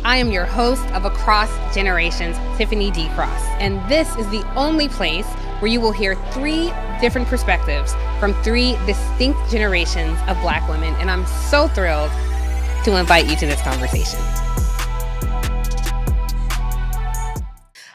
I am your host of Across Generations, Tiffany D. Cross, and this is the only place where you will hear three different perspectives from three distinct generations of Black women, and I'm so thrilled to invite you to this conversation.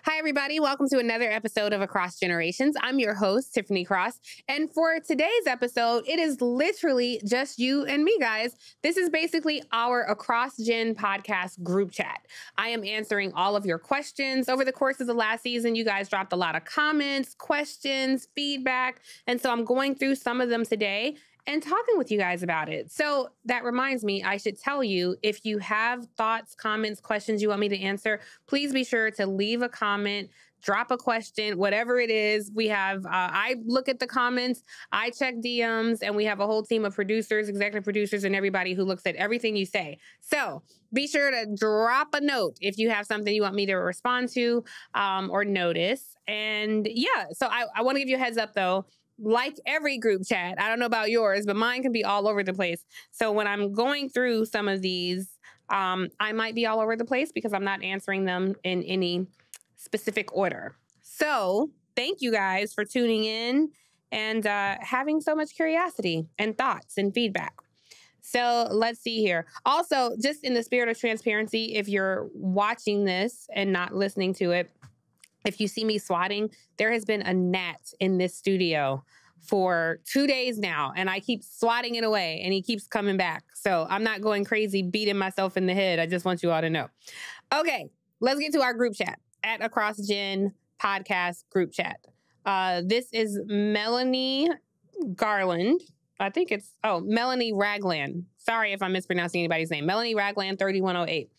Hi, everybody. Welcome to another episode of Across Generations. I'm your host, Tiffany Cross. And for today's episode, it is literally just you and me, guys. This is basically our Across Gen podcast group chat. I am answering all of your questions. Over the course of the last season, you guys dropped a lot of comments, questions, feedback. And so I'm going through some of them today and talking with you guys about it. So that reminds me, I should tell you, if you have thoughts, comments, questions you want me to answer, please be sure to leave a comment, drop a question, whatever it is. We have, I look at the comments, I check DMs, and we have a whole team of producers, executive producers, and everybody who looks at everything you say. So be sure to drop a note if you have something you want me to respond to or notice. And yeah, so I want to give you a heads up though. Like every group chat, I don't know about yours, but mine can be all over the place. So when I'm going through some of these, I might be all over the place because I'm not answering them in any specific order. So thank you guys for tuning in and having so much curiosity and thoughts and feedback. So let's see here. Also, just in the spirit of transparency, if you're watching this and not listening to it, if you see me swatting, there has been a gnat in this studio for 2 days now, and I keep swatting it away, and he keeps coming back. So I'm not going crazy, beating myself in the head. I just want you all to know. Okay, let's get to our group chat at Across Gen Podcast group chat. This is Melanie Garland. I think it's, Melanie Ragland. Sorry if I'm mispronouncing anybody's name. Melanie Ragland, 3108.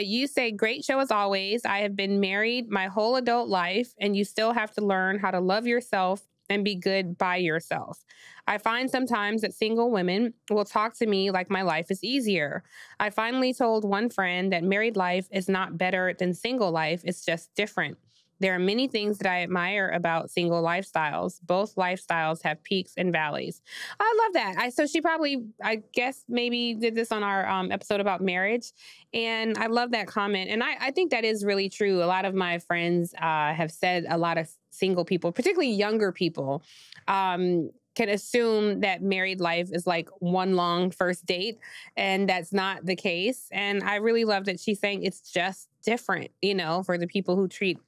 You say, great show as always. I have been married my whole adult life, and you still have to learn how to love yourself and be good by yourself. I find sometimes that single women will talk to me like my life is easier. I finally told one friend that married life is not better than single life. It's just different. There are many things that I admire about single lifestyles. Both lifestyles have peaks and valleys. I love that. So she probably, I guess, maybe did this on our episode about marriage. And I love that comment. And I think that is really true. A lot of my friends have said a lot of single people, particularly younger people, can assume that married life is like one long first date. And that's not the case. And I really love that she's saying it's just different, for the people who treat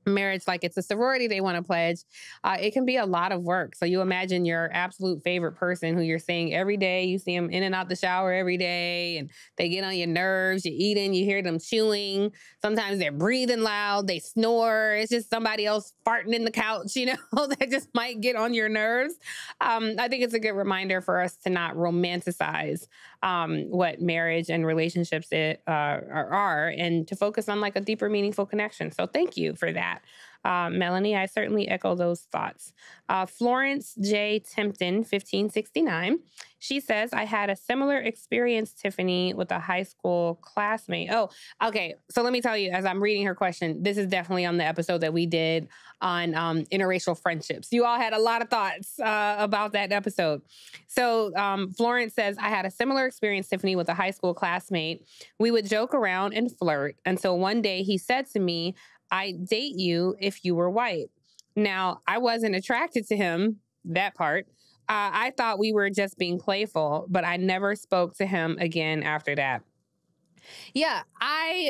marriage like it's a sorority they want to pledge. It can be a lot of work. So you imagine your absolute favorite person who you're seeing every day. You see them in and out the shower every day, and they get on your nerves. You're eating, you hear them chewing. Sometimes they're breathing loud, they snore. It's just somebody else farting in the couch, that just might get on your nerves. I think it's a good reminder for us to not romanticize what marriage and relationships are, and to focus on like a deeper, meaningful connection. So thank you for that. Melanie, I certainly echo those thoughts. Florence J. Tempton, 1569. She says, I had a similar experience, Tiffany, with a high school classmate. Oh, okay. So let me tell you, as I'm reading her question, this is definitely on the episode that we did on interracial friendships. You all had a lot of thoughts about that episode. So Florence says, I had a similar experience, Tiffany, with a high school classmate. We would joke around and flirt until one day he said to me, I'd date you if you were white. Now, I wasn't attracted to him, that part. I thought we were just being playful, but I never spoke to him again after that. Yeah,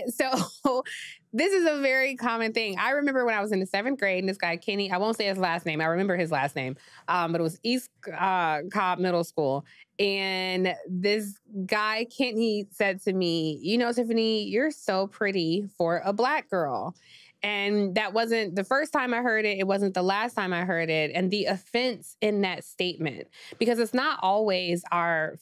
so this is a very common thing. I remember when I was in the 7th grade, and this guy, Kenny, I won't say his last name. I remember his last name, but it was East Cobb Middle School. And this guy, Kenny, said to me, Tiffany, you're so pretty for a Black girl. And that wasn't the first time I heard it. It wasn't the last time I heard it. And the offense in that statement, because it's not always our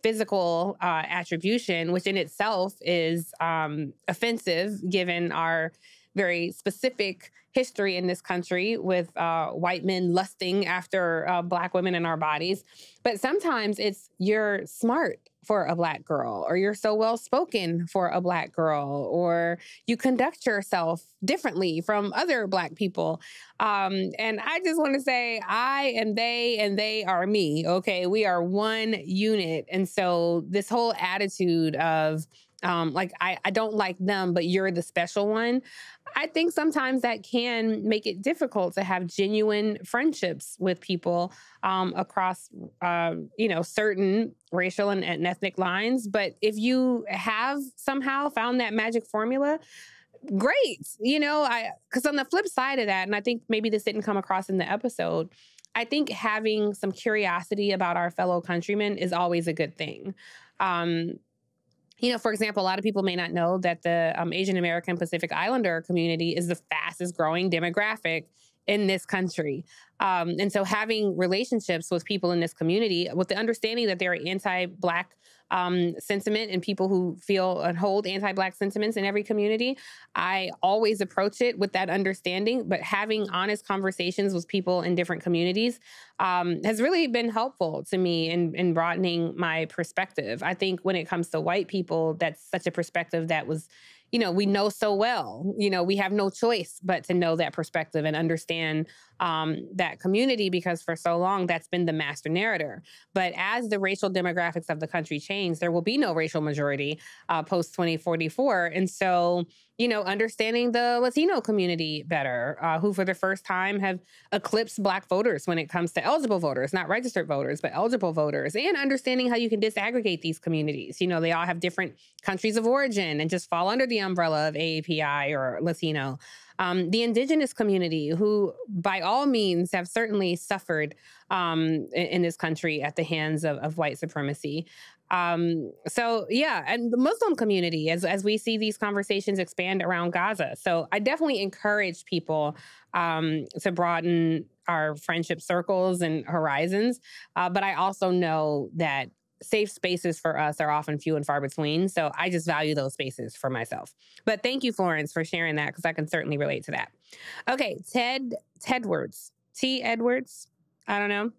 physical attribution, which in itself is offensive given our very specific history in this country with white men lusting after Black women in our bodies. But sometimes it's you're smart for a Black girl, or you're so well-spoken for a Black girl, or you conduct yourself differently from other Black people. And I just want to say I am they and they are me, okay? We are one unit. And so this whole attitude of like I don't like them, but you're the special one. I think sometimes that can make it difficult to have genuine friendships with people across, certain racial and ethnic lines. But if you have somehow found that magic formula, great. Because on the flip side of that, and I think maybe this didn't come across in the episode, I think having some curiosity about our fellow countrymen is always a good thing. Um, for example, a lot of people may not know that the Asian American Pacific Islander community is the fastest growing demographic in this country. And so having relationships with people in this community with the understanding that there are anti-Black sentiment and people who feel and hold anti-Black sentiments in every community, I always approach it with that understanding. But having honest conversations with people in different communities has really been helpful to me in broadening my perspective. I think when it comes to white people, that's such a perspective that was, we know so well. We have no choice but to know that perspective and understand that community, because for so long that's been the master narrator. But as the racial demographics of the country change, there will be no racial majority post 2044. And so, understanding the Latino community better, who for the first time have eclipsed Black voters when it comes to eligible voters, not registered voters, but eligible voters, and understanding how you can disaggregate these communities. They all have different countries of origin and just fall under the umbrella of AAPI or Latino. The indigenous community, who by all means have certainly suffered in this country at the hands of white supremacy. And the Muslim community, as we see these conversations expand around Gaza. So I definitely encourage people to broaden our friendship circles and horizons. But I also know that safe spaces for us are often few and far between. So I just value those spaces for myself. But thank you, Florence, for sharing that, because I can certainly relate to that. Okay, Tedwards. T. Edwards. I don't know.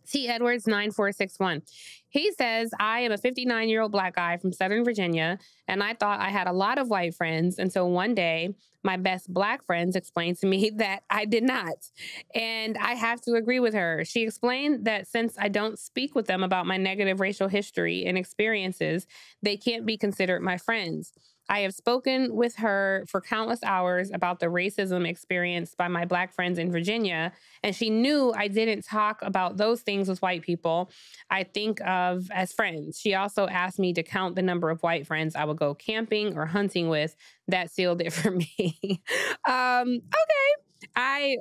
T. Edwards 9461. He says, I am a 59-year-old Black guy from Southern Virginia, and I thought I had a lot of white friends until one day my best Black friends explained to me that I did not. And I have to agree with her. She explained that since I don't speak with them about my negative racial history and experiences, they can't be considered my friends. I have spoken with her for countless hours about the racism experienced by my Black friends in Virginia, and she knew I didn't talk about those things with white people I think of as friends. She also asked me to count the number of white friends I would go camping or hunting with. That sealed it for me. Okay. I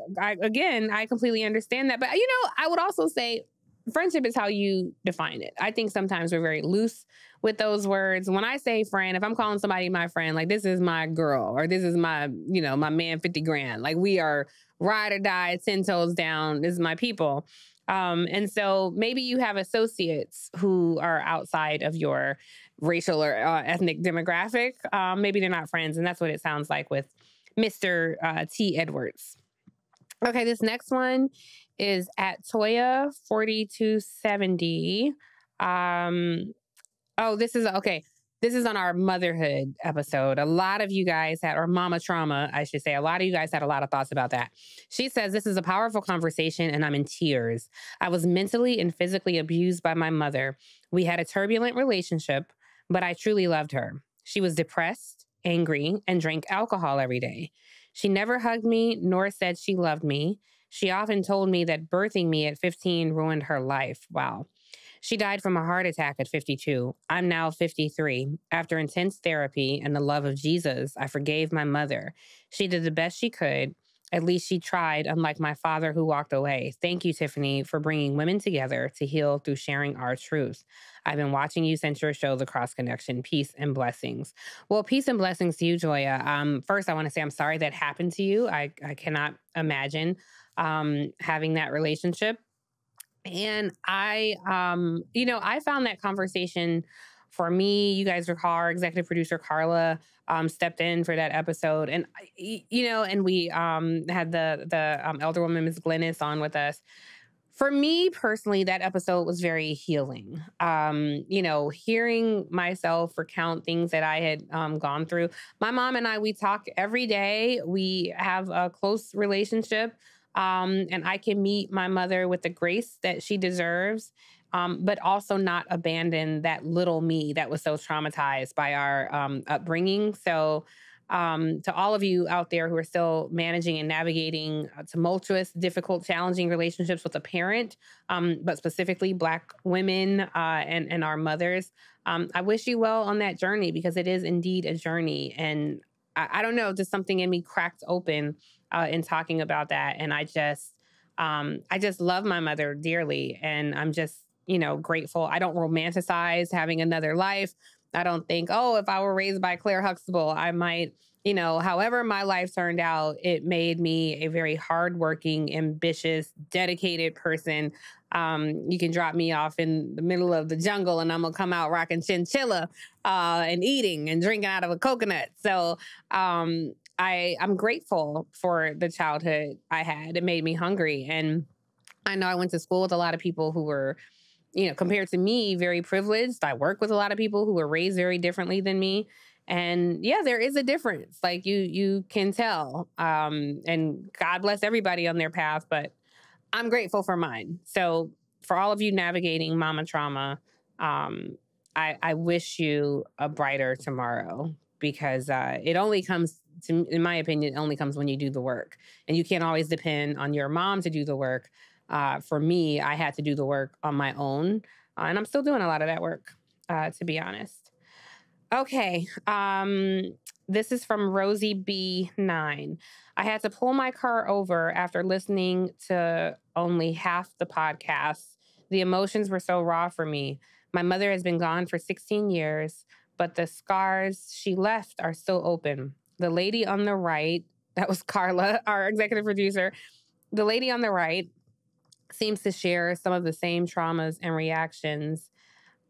completely understand that. But, I would also say friendship is how you define it. I think sometimes we're very loose with those words. When I say friend, if I'm calling somebody my friend, like this is my girl or this is my, my man 50 grand, like we are ride or die, 10 toes down, this is my people. And so maybe you have associates who are outside of your racial or ethnic demographic. Maybe they're not friends. And that's what it sounds like with Mr. T. Edwards. Okay, this next one is at Toya 4270. This is on our motherhood episode. A lot of you guys had, or mama trauma, I should say, a lot of you guys had a lot of thoughts about that. She says, this is a powerful conversation and I'm in tears. I was mentally and physically abused by my mother. We had a turbulent relationship, but I truly loved her. She was depressed, angry, and drank alcohol every day. She never hugged me nor said she loved me. She often told me that birthing me at 15 ruined her life. Wow. She died from a heart attack at 52. I'm now 53. After intense therapy and the love of Jesus, I forgave my mother. She did the best she could. At least she tried, unlike my father who walked away. Thank you, Tiffany, for bringing women together to heal through sharing our truth. I've been watching you since your show, The Cross Connection. Peace and blessings. Well, peace and blessings to you, Joya. First, I want to say I'm sorry that happened to you. I cannot imagine having that relationship. And I found that conversation for me. You guys recall our executive producer, Carla, stepped in for that episode. And, and we had the elder woman, Ms. Glennis, on with us. For me personally, that episode was very healing. Hearing myself recount things that I had gone through. My mom and I, we talk every day. We have a close relationship. And I can meet my mother with the grace that she deserves. but also not abandon that little me that was so traumatized by our upbringing. So, to all of you out there who are still managing and navigating tumultuous, difficult, challenging relationships with a parent, but specifically Black women and our mothers, I wish you well on that journey because it is indeed a journey. And I don't know, just something in me cracked open in talking about that, and I just love my mother dearly, and I'm just grateful. I don't romanticize having another life. I don't think, oh, if I were raised by Claire Huxtable, I might, however my life turned out, it made me a very hardworking, ambitious, dedicated person. You can drop me off in the middle of the jungle and I'm going to come out rocking chinchilla and eating and drinking out of a coconut. So I'm grateful for the childhood I had. It made me hungry. And I know I went to school with a lot of people who were, compared to me, very privileged. I work with a lot of people who were raised very differently than me. And yeah, there is a difference. Like you can tell. And God bless everybody on their path, but I'm grateful for mine. So for all of you navigating mama trauma, I wish you a brighter tomorrow because it only comes to, in my opinion, it only comes when you do the work. And you can't always depend on your mom to do the work. For me, I had to do the work on my own, and I'm still doing a lot of that work, to be honest. Okay, this is from Rosie B9. I had to pull my car over after listening to only half the podcast. The emotions were so raw for me. My mother has been gone for 16 years, but the scars she left are still open. The lady on the right, that was Carla, our executive producer, the lady on the right seems to share some of the same traumas and reactions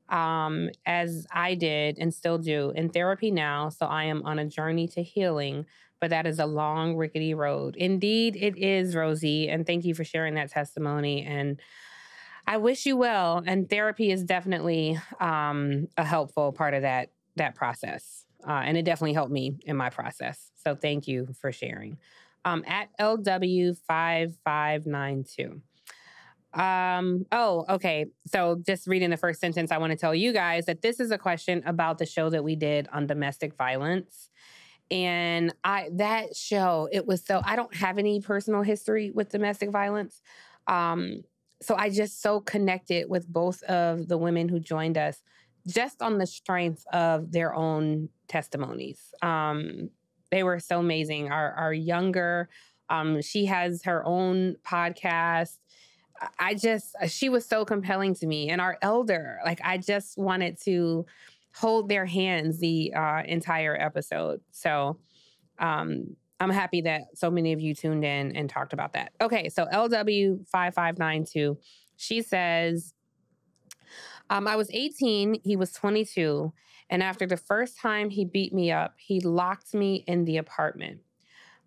as I did and still do in therapy now. So I am on a journey to healing, but that is a long, rickety road. Indeed, it is, Rosie. And thank you for sharing that testimony. And I wish you well. And therapy is definitely a helpful part of that process. And it definitely helped me in my process. So thank you for sharing. At LW5592. Okay. So just reading the first sentence, I want to tell you guys that this is a question about the show that we did on domestic violence. And that show, it was so, I don't have any personal history with domestic violence. So I just so connected with both of the women who joined us just on the strength of their own testimonies. They were so amazing. Our younger, she has her own podcast. She was so compelling to me. And our elder, like, I just wanted to hold their hands the entire episode. So I'm happy that so many of you tuned in and talked about that. Okay, so LW5592, she says, I was 18, he was 22, and after the first time he beat me up, he locked me in the apartment.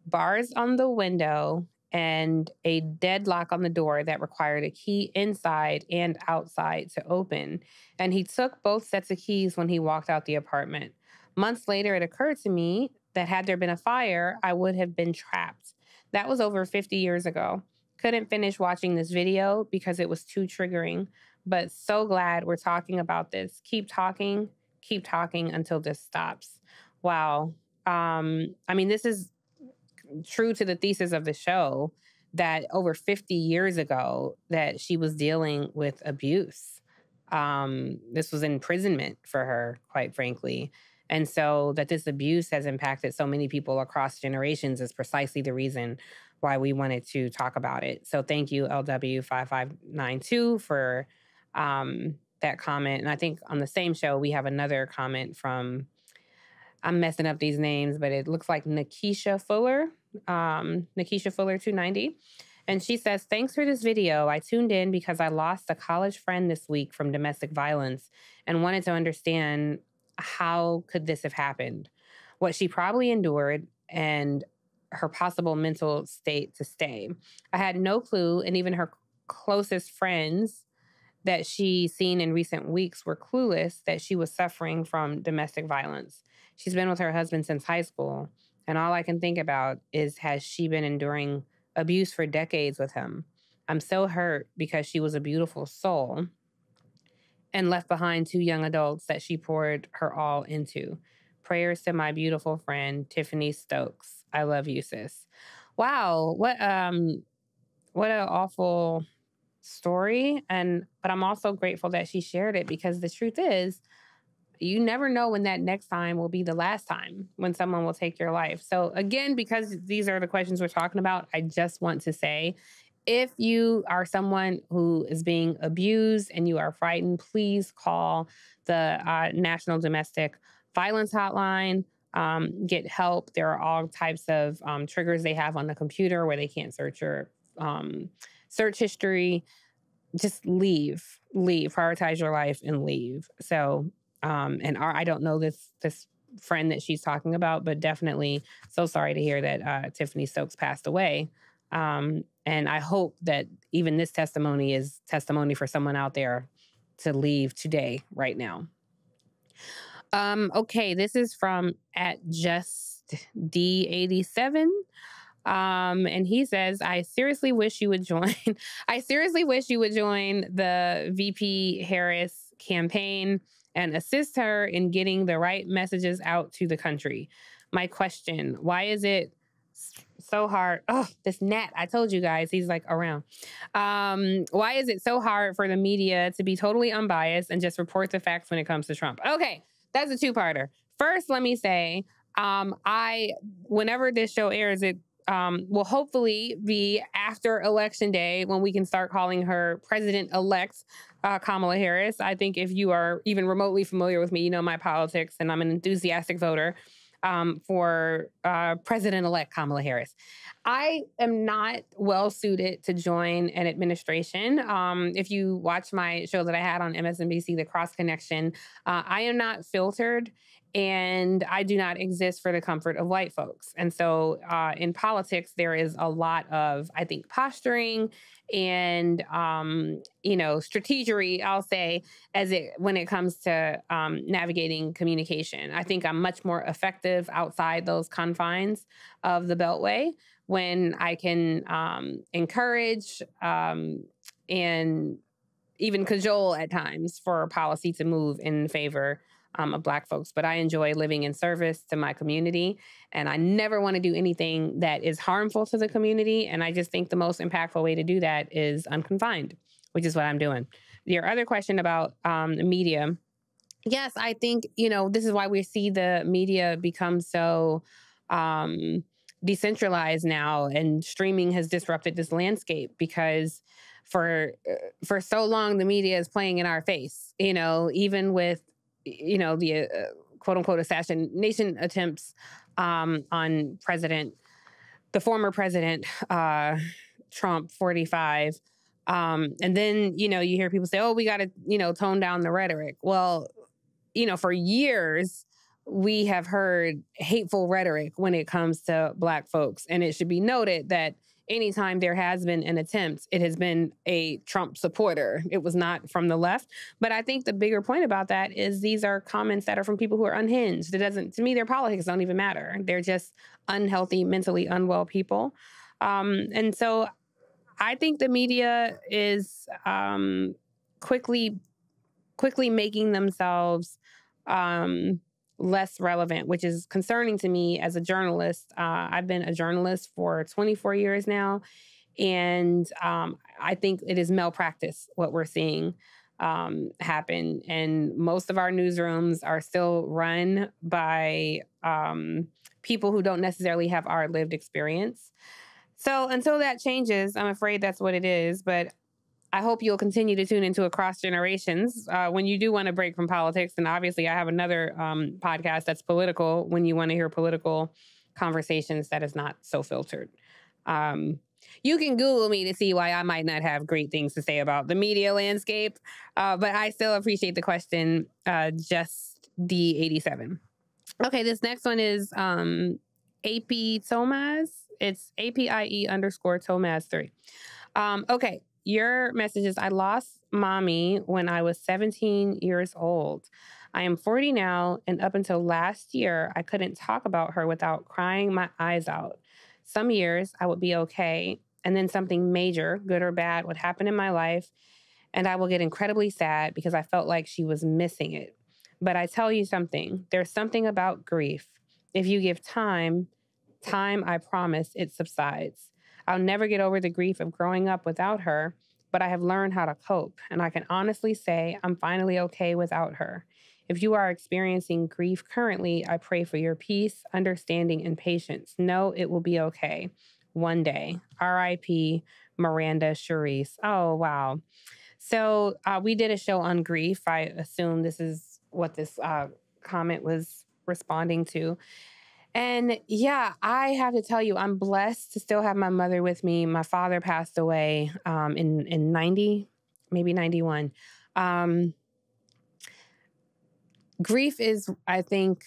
Bars on the window and a deadlock on the door that required a key inside and outside to open. And he took both sets of keys when he walked out the apartment. Months later, it occurred to me that had there been a fire, I would have been trapped. That was over 50 years ago. Couldn't finish watching this video because it was too triggering, but so glad we're talking about this. Keep talking until this stops. Wow. I mean, this is true to the thesis of the show that over 50 years ago that she was dealing with abuse. This was imprisonment for her, quite frankly. And so that this abuse has impacted so many people across generations is precisely the reason why we wanted to talk about it. So thank you, LW5592, for that comment. And I think on the same show, we have another comment from, I'm messing up these names, but it looks like Nakisha Fuller, Nakisha Fuller 290. And she says, thanks for this video. I tuned in because I lost a college friend this week from domestic violence and wanted to understand how could this have happened, what she probably endured, and her possible mental state to stay. I had no clue, and even her closest friends that she seen in recent weeks were clueless that she was suffering from domestic violence. She's been with her husband since high school, and all I can think about is, has she been enduring abuse for decades with him? I'm so hurt because she was a beautiful soul. and left behind two young adults that she poured her all into. Prayers to my beautiful friend, Tiffany Stokes. I love you, sis. Wow. What an awful story. But I'm also grateful that she shared it, because the truth is, you never know when that next time will be the last time when someone will take your life. So again, because these are the questions we're talking about, I just want to say, if you are someone who is being abused and you are frightened, please call the National Domestic Violence Hotline. Get help. There are all types of triggers they have on the computer where they can't search your search history. Just leave, prioritize your life and leave. So, I don't know this friend that she's talking about, but definitely so sorry to hear that Tiffany Stokes passed away. And I hope that even this testimony is testimony for someone out there to leave today, right now. Okay, this is from at just D87. And he says, I seriously wish you would join. I seriously wish you would join the VP Harris campaign and assist her in getting the right messages out to the country. My question, why is it so hard? Oh, this gnat, I told you guys, he's like around. Why is it so hard for the media to be totally unbiased and just report the facts when it comes to Trump? Okay, that's a two-parter. First, let me say, whenever this show airs, it will hopefully be after Election Day, when we can start calling her President-elect Kamala Harris. I think if you are even remotely familiar with me, you know my politics, and I'm an enthusiastic voter for President-elect Kamala Harris. I am not well suited to join an administration. If you watch my show that I had on MSNBC, The Cross Connection, I am not filtered, and I do not exist for the comfort of white folks. And so in politics, there is a lot of, I think, posturing and, strategery, I'll say, when it comes to navigating communication. I think I'm much more effective outside those confines of the Beltway, when I can encourage and even cajole at times for policy to move in favor of Black folks. But I enjoy living in service to my community, and I never want to do anything that is harmful to the community. And I just think the most impactful way to do that is unconfined, which is what I'm doing. Your other question about the media. Yes, I think, this is why we see the media become so decentralized now, and streaming has disrupted this landscape, because for so long the media is playing in our face, even with the quote unquote assassination attempts on the former president Trump 45. And then you hear people say, oh, we got to tone down the rhetoric. Well, for years we have heard hateful rhetoric when it comes to Black folks. And it should be noted that anytime there has been an attempt, it has been a Trump supporter. It was not from the left. But I think the bigger point about that is these are comments that are from people who are unhinged. To me, their politics don't even matter. They're just unhealthy, mentally unwell people. And so I think the media is quickly making themselves less relevant, which is concerning to me as a journalist. I've been a journalist for 24 years now, and I think it is malpractice what we're seeing happen. And most of our newsrooms are still run by people who don't necessarily have our lived experience. So until that changes, I'm afraid that's what it is. But I hope you'll continue to tune into Across Generations when you do want to break from politics. And obviously, I have another podcast that's political when you want to hear political conversations that is not so filtered. You can Google me to see why I might not have great things to say about the media landscape. But I still appreciate the question, just D87. Okay, this next one is AP Tomaz. It's APIE_Tomaz3. Okay. Your message is, I lost mommy when I was 17 years old. I am 40 now, and up until last year, I couldn't talk about her without crying my eyes out. Some years I would be okay, and then something major, good or bad, would happen in my life, And I will get incredibly sad because I felt like she was missing it. But I tell you something, there's something about grief. If you give time, I promise, it subsides. I'll never get over the grief of growing up without her, but I have learned how to cope. And I can honestly say I'm finally okay without her. If you are experiencing grief currently, I pray for your peace, understanding, and patience. Know it will be okay one day. R.I.P. Miranda Charisse. Oh, wow. So we did a show on grief. I assume this is what this comment was responding to. And yeah, I have to tell you, I'm blessed to still have my mother with me. My father passed away in 90, maybe 91. Grief is, I think,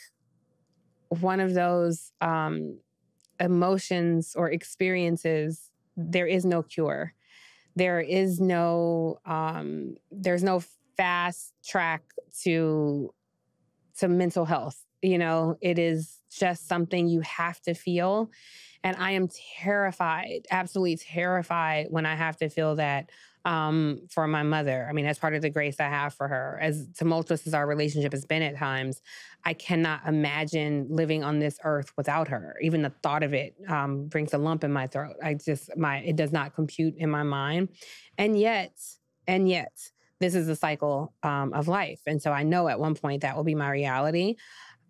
one of those emotions or experiences. There is no cure. There's no fast track to mental health. It is just something you have to feel. And I am terrified, absolutely terrified when I have to feel that for my mother. I mean, that's part of the grace I have for her. As tumultuous as our relationship has been at times, I cannot imagine living on this earth without her. Even the thought of it brings a lump in my throat. It does not compute in my mind. And yet, this is the cycle of life. And so I know at one point that will be my reality.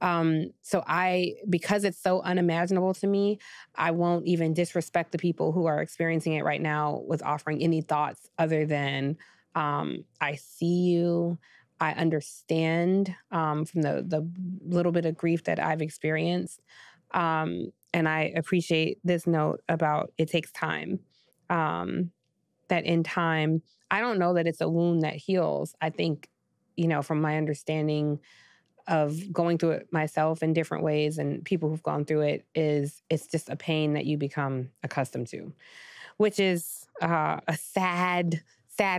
Because it's so unimaginable to me, I won't even disrespect the people who are experiencing it right now with offering any thoughts other than, I see you, I understand, from the little bit of grief that I've experienced. And I appreciate this note about it takes time, that in time, I don't know that it's a wound that heals. I think, from my understanding of going through it myself in different ways and people who've gone through it's just a pain that you become accustomed to, which is a sad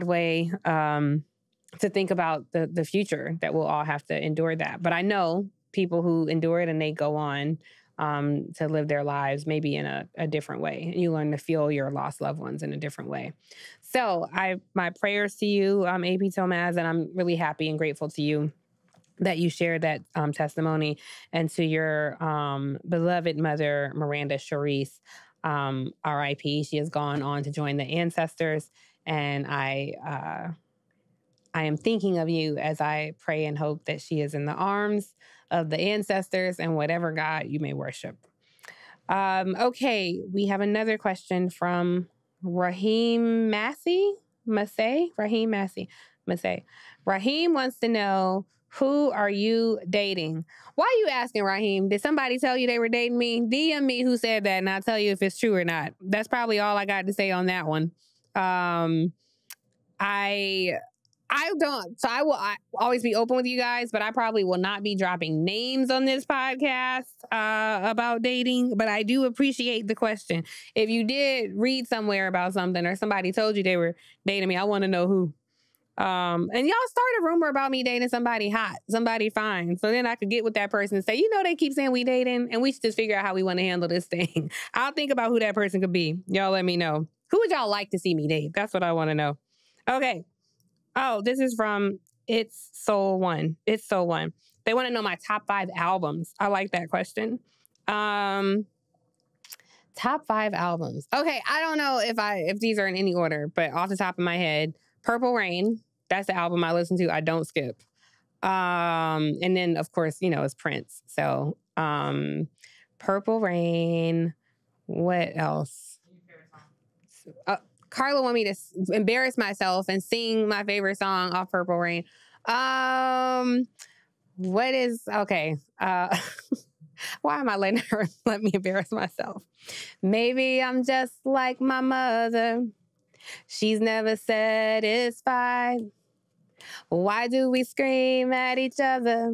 way to think about the future, that we'll all have to endure that. But I know people who endure it and they go on to live their lives maybe in a different way. You learn to feel your lost loved ones in a different way. So my prayers to you, AP Tomaz, and I'm really happy and grateful to you that you shared that testimony, and to your beloved mother, Miranda Charisse, R.I.P. She has gone on to join the ancestors, and I am thinking of you as I pray and hope that she is in the arms of the ancestors and whatever God you may worship. Okay, we have another question from Raheem Massey. Raheem wants to know, who are you dating? Why are you asking, Raheem? Did somebody tell you they were dating me? DM me who said that, and I'll tell you if it's true or not. That's probably all I got to say on that one. I will always be open with you guys, but I probably will not be dropping names on this podcast about dating. But I do appreciate the question. If you did read somewhere about something, or somebody told you they were dating me, I want to know who. And y'all start a rumor about me dating somebody hot, somebody fine. So then I could get with that person and say, they keep saying we dating, and we should just figure out how we want to handle this thing. I'll think about who that person could be. Y'all let me know. Who would y'all like to see me date? That's what I want to know. Okay. Oh, this is from It's Soul One. They want to know my top 5 albums. I like that question. Top 5 albums. Okay, I don't know if these are in any order, but off the top of my head, Purple Rain. That's the album I listen to. I don't skip. And then, of course, it's Prince. So, Purple Rain. What else? Carla want me to embarrass myself and sing my favorite song off Purple Rain. What is, okay. Why am I letting her let me embarrass myself? Maybe I'm just like my mother. She's never satisfied. Why do we scream at each other?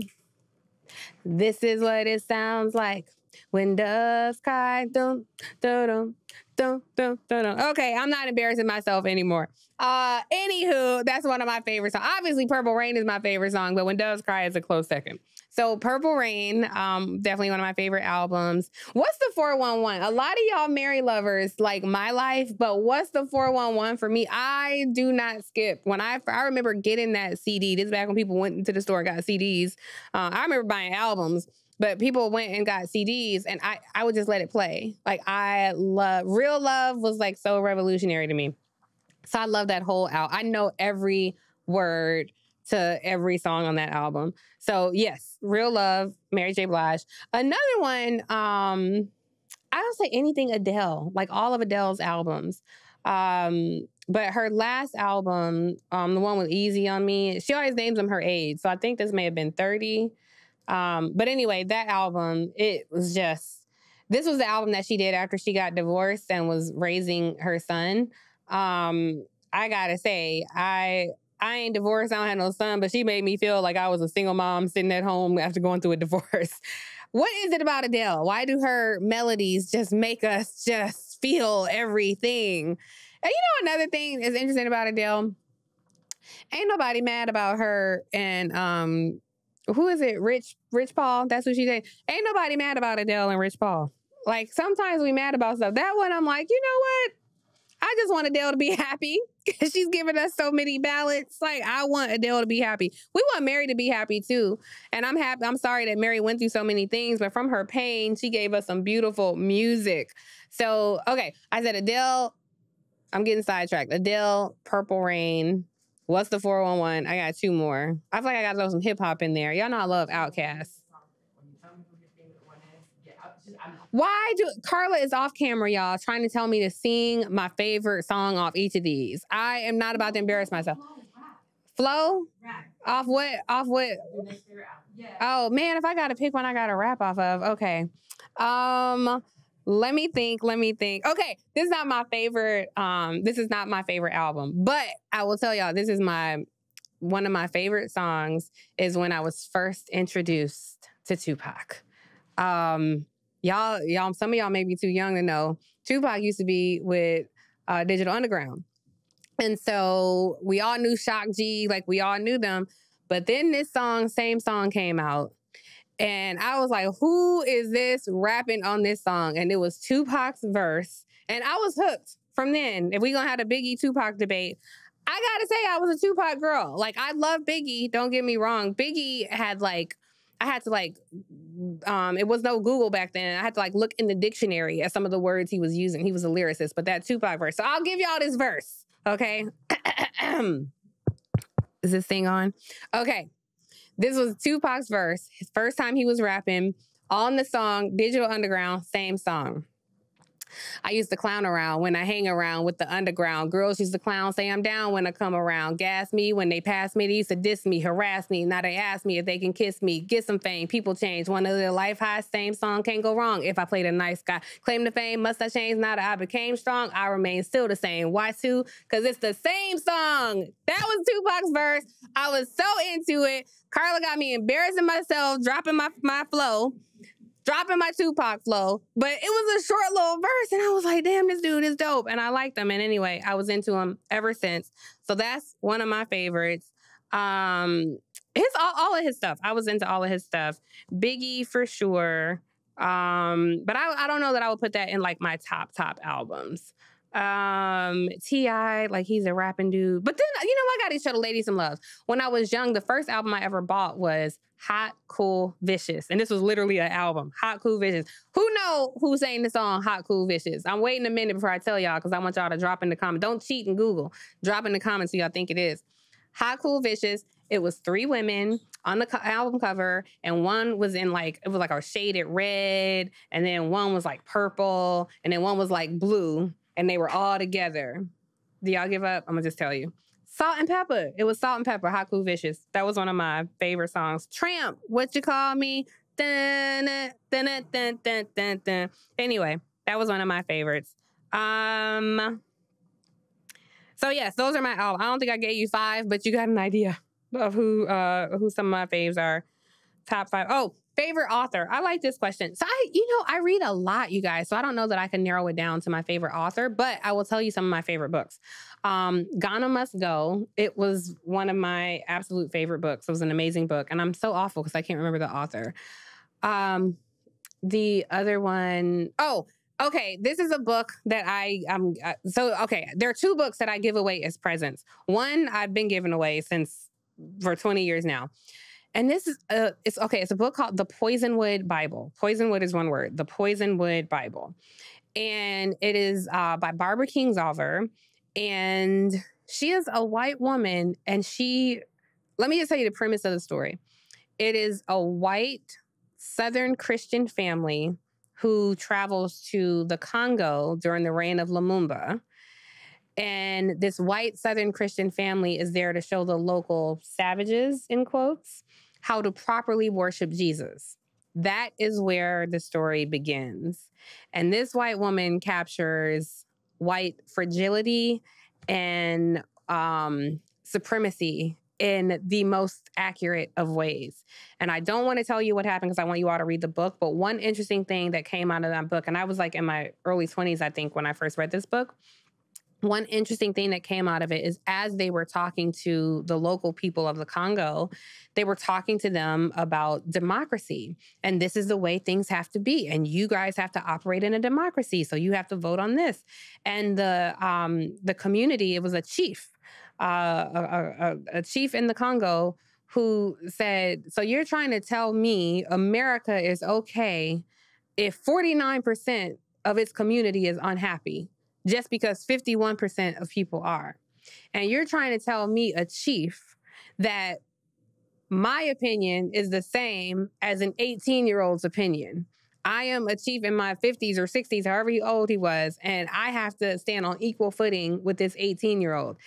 This is what it sounds like when doves cry. Dum, dum, Dun, dun, dun, dun. Okay, I'm not embarrassing myself anymore. Anywho, that's one of my favorite songs. Obviously, Purple Rain is my favorite song, but When Doves Cry is a close second. So Purple Rain, definitely one of my favorite albums. What's the 411? A lot of y'all Mary lovers like my life, but what's the 411 for me? I do not skip. When I remember getting that CD. This is back when people went into the store and got CDs. I remember buying albums. But people went and got CDs, and I would just let it play. Like, Real Love was, like, so revolutionary to me. So I love that whole album. I know every word to every song on that album. So, yes, Real Love, Mary J. Blige. Another one, I don't say anything Adele, like all of Adele's albums. But her last album, the one with Easy on Me, she always names them her age. So I think this may have been 30. But anyway, that album, it was just, this was the album that she did after she got divorced and was raising her son. I gotta say, I ain't divorced, I don't have no son, but she made me feel like I was a single mom sitting at home after going through a divorce. What is it about Adele? Why do her melodies just make us just feel everything? And you know, another thing that's interesting about Adele, ain't nobody mad about her and, who is it? Rich Paul? That's what she said. Ain't nobody mad about Adele and Rich Paul. Like, sometimes we mad about stuff. That one, I'm like, you know what? I just want Adele to be happy. She's giving us so many ballads. Like, I want Adele to be happy. We want Mary to be happy, too. And I'm happy. I'm sorry that Mary went through so many things, but from her pain, she gave us some beautiful music. So, okay, I said Adele. I'm getting sidetracked. Adele, Purple Rain. What's the 411? I got two more. I feel like I got to throw some hip hop in there. Y'all know I love Outkast. Why do Carla is off camera, y'all, trying to tell me to sing my favorite song off each of these? I am not about to embarrass myself. Flow? Off what? Off what? Oh man, if I gotta pick one, I gotta rap off of. Okay. Let me think. Okay, this is not my favorite. This is not my favorite album, but I will tell y'all, this is one of my favorite songs is when I was first introduced to Tupac. Y'all, some of y'all may be too young to know. Tupac used to be with Digital Underground. And so we all knew Shock G, like we all knew them. But then this same song came out. And I was like, who is this rapping on this song? And it was Tupac's verse. And I was hooked from then. If we gonna have a Biggie Tupac debate, I gotta say I was a Tupac girl. Like, I love Biggie, don't get me wrong. Biggie had it was no Google back then. I had to look in the dictionary at some of the words he was using. He was a lyricist, but that Tupac verse. So I'll give y'all this verse, okay? Is this thing on? Okay. This was Tupac's verse. His first time he was rapping on the song Digital Underground, same song. I used to clown around when I hang around with the underground. Girls used to clown, say I'm down when I come around. Gas me when they pass me. They used to diss me, harass me. Now they ask me if they can kiss me. Get some fame. People change. One of their life highs, same song can't go wrong. If I played a nice guy. Claim the fame, must I change? Now that I became strong, I remain still the same. Why too? Because it's the same song. That was Tupac's verse. I was so into it. Carla got me embarrassing myself, dropping my flow. Dropping my Tupac flow, but it was a short little verse, and I was like, damn, this dude is dope, and I liked him, and anyway, I was into him ever since. So that's one of my favorites. All of his stuff. I was into all of his stuff. Biggie, for sure, but I don't know that I would put that in, my top albums. T.I., he's a rapping dude. But then, I got to show the ladies some love. When I was young, the first album I ever bought was Hot, Cool, Vicious. And this was literally an album. Hot, Cool, Vicious. Who know who sang the song Hot, Cool, Vicious? I'm waiting a minute before I tell y'all because I want y'all to drop in the comments. Don't cheat and Google. Drop in the comments who y'all think it is. Hot, Cool, Vicious. It was 3 women on the album cover, and one was in it was a shaded red, and then one was purple, and then one was blue. And they were all together. Do y'all give up? I'm going to just tell you. Salt and Pepper. It was Salt and Pepper, Hot, Cool, Vicious. That was one of my favorite songs. Tramp, What You Call Me. Dun, dun, dun, dun, dun, dun, dun. Anyway, that was one of my favorites. So, yes, those are my albums. I don't think I gave you 5, but you got an idea of who some of my faves are. Top 5. Oh, Favorite author. I like this question. So I read a lot, you guys. So I don't know that I can narrow it down to my favorite author, but I will tell you some of my favorite books. Ghana Must Go. It was one of my absolute favorite books. It was an amazing book. And I'm so awful because I can't remember the author. The other one, okay. This is a book that there are two books that I give away as presents. One I've been giving away for 20 years now. And this is it's a book called The Poisonwood Bible. Poisonwood is one word. The Poisonwood Bible. And it is by Barbara Kingsolver. And she is a white woman. And let me just tell you the premise of the story. It is a white Southern Christian family who travels to the Congo during the reign of Lumumba. And this white Southern Christian family is there to show the local savages, in quotes, how to properly worship Jesus. That is where the story begins. And this white woman captures white fragility and supremacy in the most accurate of ways. And I don't want to tell you what happened because I want you all to read the book. But one interesting thing that came out of that book, and I was like in my early 20s, I think, when I first read this book. One interesting thing that came out of it is as they were talking to the local people of the Congo, they were talking to them about democracy. And this is the way things have to be. And you guys have to operate in a democracy. So you have to vote on this. And the community, it was a chief, a chief in the Congo who said, so you're trying to tell me America is okay if 49% of its community is unhappy? Just because 51% of people are. And you're trying to tell me, a chief, that my opinion is the same as an 18-year-old's opinion. I am a chief in my 50s or 60s, however old he was, and I have to stand on equal footing with this 18-year-old.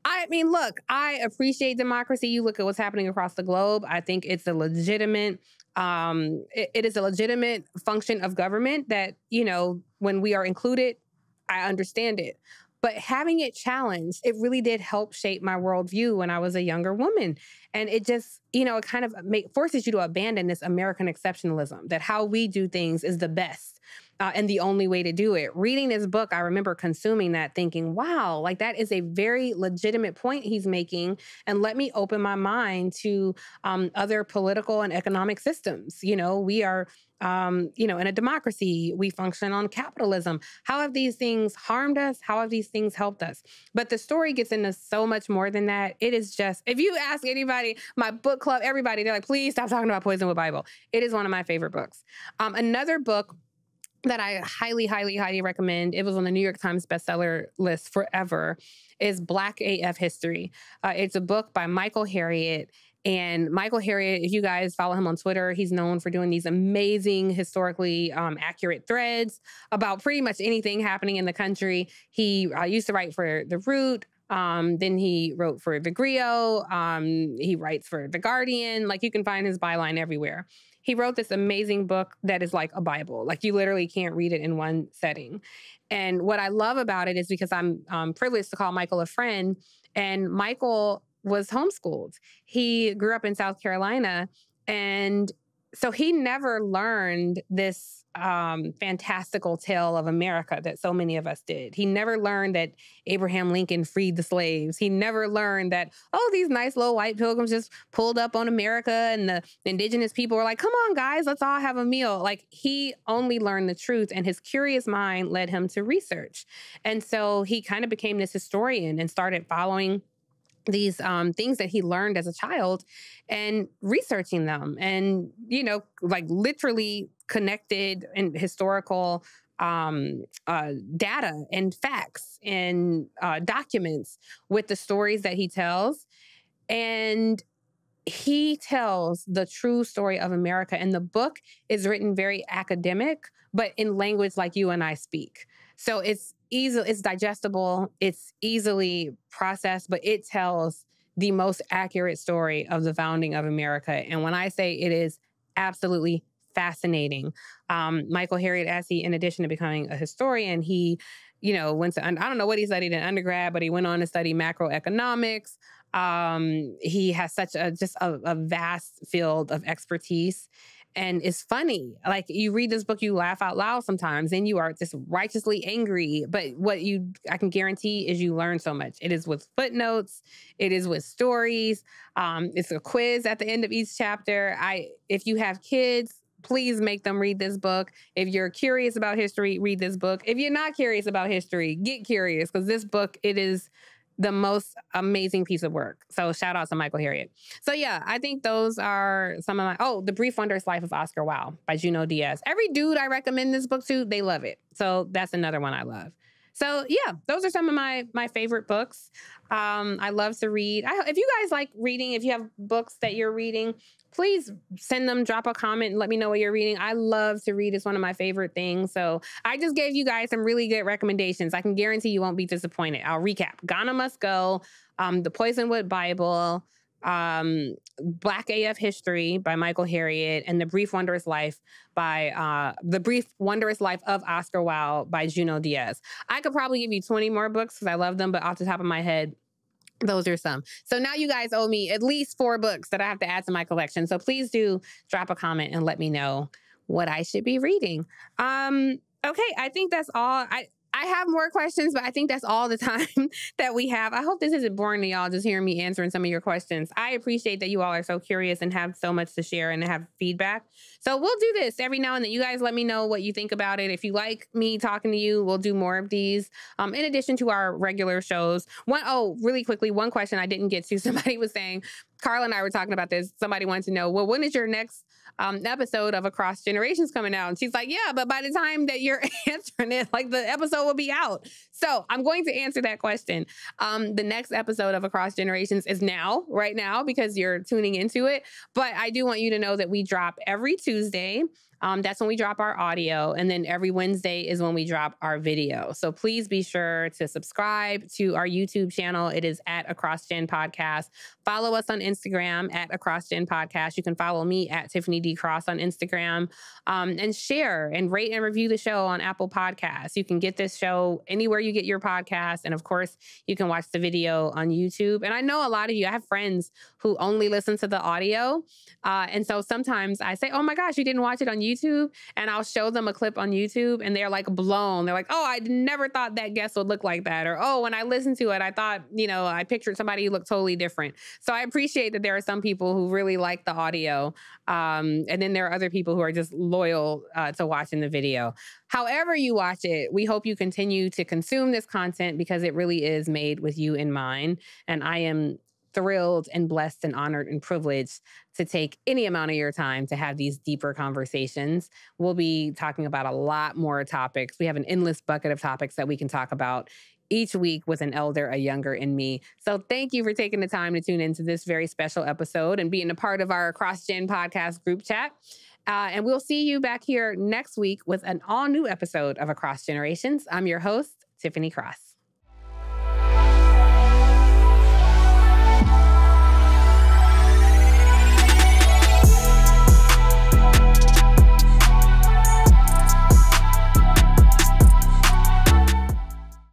I mean, look, I appreciate democracy. You look at what's happening across the globe. I think it's a legitimate it is a legitimate function of government that, when we are included, I understand it. But having it challenged, it really did help shape my worldview when I was a younger woman. And it just, it kind of forces you to abandon this American exceptionalism, that how we do things is the best and the only way to do it. Reading this book, I remember consuming that thinking, wow, like that is a very legitimate point he's making. And let me open my mind to other political and economic systems. We are in a democracy, we function on capitalism. How have these things harmed us? How have these things helped us? But the story gets into so much more than that. It is just, if you ask anybody, my book club, everybody, they're like, please stop talking about Poisonwood Bible. It is one of my favorite books. Another book that I highly, highly, highly recommend, it was on the New York Times bestseller list forever, is Black AF History. It's a book by Michael Harriot. And Michael Harriot, if you guys follow him on Twitter, he's known for doing these amazing, historically accurate threads about pretty much anything happening in the country. He used to write for The Root. Then he wrote for The Griot. He writes for The Guardian. Like, you can find his byline everywhere. He wrote this amazing book that is like a Bible. Like, you literally can't read it in one setting. And what I love about it is because I'm privileged to call Michael a friend. And Michael was homeschooled. He grew up in South Carolina. And so he never learned this fantastical tale of America that so many of us did. He never learned that Abraham Lincoln freed the slaves. He never learned that, these nice little white pilgrims just pulled up on America and the indigenous people were like, come on, guys, let's all have a meal. Like, he only learned the truth, and his curious mind led him to research. And so he kind of became this historian and started following these things that he learned as a child and researching them and, literally connected and historical data and facts and documents with the stories that he tells. And he tells the true story of America. And the book is written very academic, but in language like you and I speak. So it's digestible, it's easily processed, but it tells the most accurate story of the founding of America. And when I say it is absolutely fascinating, Michael Harriot, in addition to becoming a historian, he, went to, I don't know what he studied in undergrad, but he went on to study macroeconomics. He has such a vast field of expertise. and it's funny. Like you read this book, you laugh out loud sometimes, and you are just righteously angry. But I can guarantee is you learn so much. It is with footnotes, it is with stories. It's a quiz at the end of each chapter. If you have kids, please make them read this book. If you're curious about history, read this book. If you're not curious about history, get curious, because this book, it is the most amazing piece of work. So shout out to Michael Harriot. So yeah, I think those are some of The Brief Wondrous Life of Oscar Wilde by Junot Diaz. Every dude I recommend this book to, they love it. So that's another one I love. So yeah, those are some of my favorite books. I love to read. If you guys like reading, if you have books that you're reading, please send them, drop a comment, and let me know what you're reading. I love to read. It's one of my favorite things. So I just gave you guys some really good recommendations. I can guarantee you won't be disappointed. I'll recap. Ghana Must Go, The Poisonwood Bible, Black AF History by Michael Harriot, and The Brief Wondrous Life of Oscar Wilde by Junot Diaz. I could probably give you 20 more books because I love them, but off the top of my head, those are some. So now you guys owe me at least 4 books that I have to add to my collection. So please do drop a comment and let me know what I should be reading. Okay, I think that's all. I have more questions, but I think that's all the time that we have. I hope this isn't boring to y'all, just hearing me answering some of your questions. I appreciate that you all are so curious and have so much to share and have feedback. So we'll do this every now and then. You guys let me know what you think about it. If you like me talking to you, we'll do more of these. In addition to our regular shows. Really quickly, one question I didn't get to. Somebody was saying, Carla and I were talking about this. Somebody wanted to know, well, when is your next episode of Across Generations coming out? And she's like, yeah, but by the time that you're answering it, like the episode will be out. So I'm going to answer that question. The next episode of Across Generations is right now, because you're tuning into it. But I do want you to know that we drop every Tuesday. That's when we drop our audio. And then every Wednesday is when we drop our video. So please be sure to subscribe to our YouTube channel. It is at Across Gen Podcast. Follow us on Instagram at Across Gen Podcast. You can follow me at Tiffany D. Cross on Instagram, and share and rate and review the show on Apple Podcasts. You can get this show anywhere you get your podcasts. And of course, you can watch the video on YouTube. And I know a lot of you, I have friends who only listen to the audio. And so sometimes I say, oh my gosh, you didn't watch it on YouTube? And I'll show them a clip on YouTube and they're like blown. They're like, oh, I never thought that guest would look like that. Or, oh, when I listened to it, I thought, I pictured somebody who looked totally different. So I appreciate that there are some people who really like the audio. And then there are other people who are just loyal to watching the video. However you watch it, we hope you continue to consume this content because it really is made with you in mind. And I am thrilled and blessed and honored and privileged to take any amount of your time to have these deeper conversations. We'll be talking about a lot more topics. We have an endless bucket of topics that we can talk about each week with an elder, a younger, and me. So thank you for taking the time to tune into this very special episode and being a part of our Across Gen Podcast group chat. And we'll see you back here next week with an all new episode of Across Generations. I'm your host, Tiffany Cross.